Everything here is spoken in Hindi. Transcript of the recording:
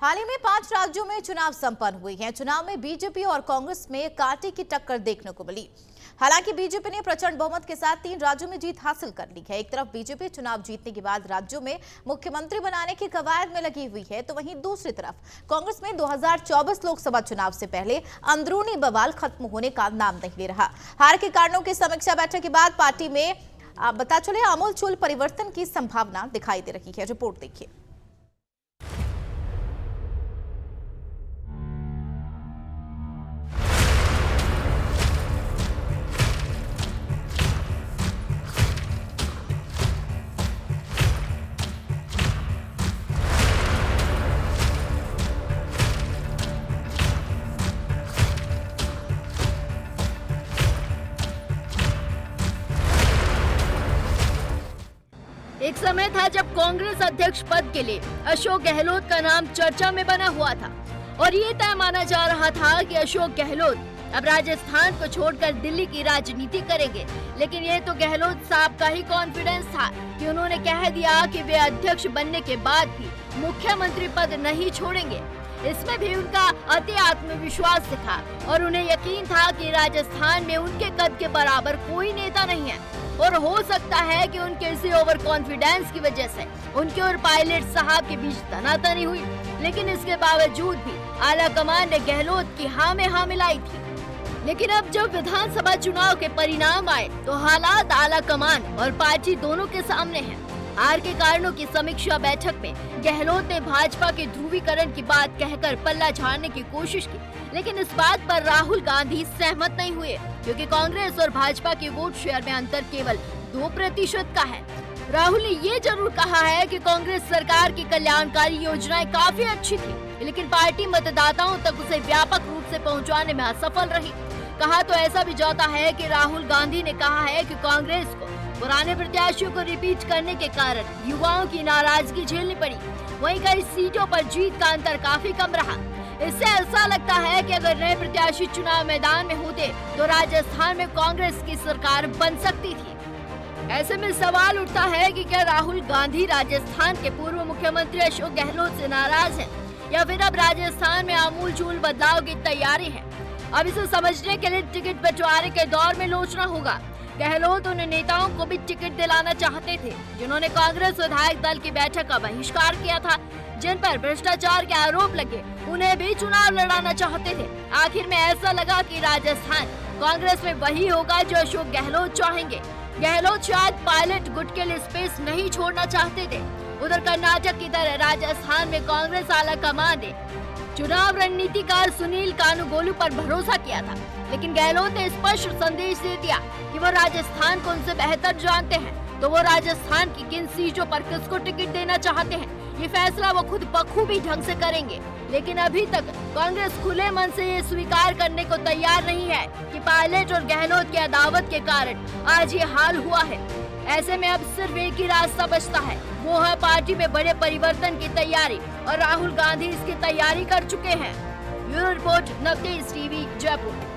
हाल ही में 5 राज्यों में चुनाव संपन्न हुए हैं। चुनाव में बीजेपी और कांग्रेस में कांटे की टक्कर देखने को मिली। हालांकि बीजेपी ने प्रचंड बहुमत के साथ 3 राज्यों में जीत हासिल कर ली है। एक तरफ बीजेपी चुनाव जीतने के बाद राज्यों में मुख्यमंत्री बनाने की कवायद में लगी हुई है, तो वहीं दूसरी तरफ कांग्रेस में 2024 लोकसभा चुनाव से पहले अंदरूनी बवाल खत्म होने का नाम नहीं ले रहा। हार के कारणों की समीक्षा बैठक के बाद पार्टी में पता चले आमूलचूल परिवर्तन की संभावना दिखाई दे रही है। रिपोर्ट देखिए। एक समय था जब कांग्रेस अध्यक्ष पद के लिए अशोक गहलोत का नाम चर्चा में बना हुआ था और ये तय माना जा रहा था कि अशोक गहलोत अब राजस्थान को छोड़कर दिल्ली की राजनीति करेंगे। लेकिन ये तो गहलोत साहब का ही कॉन्फिडेंस था कि उन्होंने कह दिया कि वे अध्यक्ष बनने के बाद भी मुख्यमंत्री पद नहीं छोड़ेंगे। इसमें भी उनका अति आत्मविश्वास दिखा और उन्हें यकीन था कि राजस्थान में उनके कद के बराबर कोई नेता नहीं है और हो सकता है कि उनके इसी ओवर कॉन्फिडेंस की वजह से उनके और पायलट साहब के बीच तनातनी हुई। लेकिन इसके बावजूद भी आला कमान ने गहलोत की हाँ में हाँ मिलाई थी। लेकिन अब जब विधानसभा चुनाव के परिणाम आए तो हालात आला कमान और पार्टी दोनों के सामने हैं। हार के कारणों की समीक्षा बैठक में गहलोत ने भाजपा के ध्रुवीकरण की बात कहकर पल्ला झाड़ने की कोशिश की, लेकिन इस बात पर राहुल गांधी सहमत नहीं हुए क्योंकि कांग्रेस और भाजपा के वोट शेयर में अंतर केवल 2% का है। राहुल ने ये जरूर कहा है कि कांग्रेस सरकार की कल्याणकारी योजनाएं काफी अच्छी थी, लेकिन पार्टी मतदाताओं तक उसे व्यापक रूप से पहुंचाने में असफल रही। कहा तो ऐसा भी जाता है कि राहुल गांधी ने कहा है कि कांग्रेस को पुराने प्रत्याशियों को रिपीट करने के कारण युवाओं की नाराजगी झेलनी पड़ी। वहीं कई सीटों पर जीत का अंतर काफी कम रहा। इससे ऐसा लगता है कि अगर नए प्रत्याशी चुनाव मैदान में होते तो राजस्थान में कांग्रेस की सरकार बन सकती थी। ऐसे में सवाल उठता है कि क्या राहुल गांधी राजस्थान के पूर्व मुख्यमंत्री अशोक गहलोत से नाराज हैं या फिर अब राजस्थान में आमूलचूल बदलाव की तैयारी है। अब इसे समझने के लिए टिकट बंटवारे के दौर में लोचना होगा। गहलोत उन नेताओं को भी टिकट दिलाना चाहते थे जिन्होंने कांग्रेस विधायक दल की बैठक का बहिष्कार किया था, जिन पर भ्रष्टाचार के आरोप लगे, उन्हें भी चुनाव लड़ाना चाहते थे। आखिर में ऐसा लगा कि राजस्थान कांग्रेस में वही होगा जो अशोक गहलोत चाहेंगे। गहलोत शायद पायलट गुट के लिए स्पेस नहीं छोड़ना चाहते थे। उधर कर्नाटक की तरह राजस्थान में कांग्रेस आला कमान ने चुनाव रणनीतिकार सुनील कानुगोलू पर भरोसा किया था, लेकिन गहलोत ने स्पष्ट संदेश दे दिया कि वो राजस्थान को उनसे बेहतर जानते हैं, तो वो राजस्थान की किन सीटों पर किसको टिकट देना चाहते हैं ये फैसला वो खुद बखूबी ढंग से करेंगे। लेकिन अभी तक कांग्रेस खुले मन से ये स्वीकार करने को तैयार नहीं है कि पायलट और गहलोत की अदावत के कारण आज ये हाल हुआ है। ऐसे में अब सिर्फ एक ही रास्ता बचता है, वो है पार्टी में बड़े परिवर्तन की तैयारी और राहुल गांधी इसकी तैयारी कर चुके हैं। Bureau report, Navtej TV, Jaipur.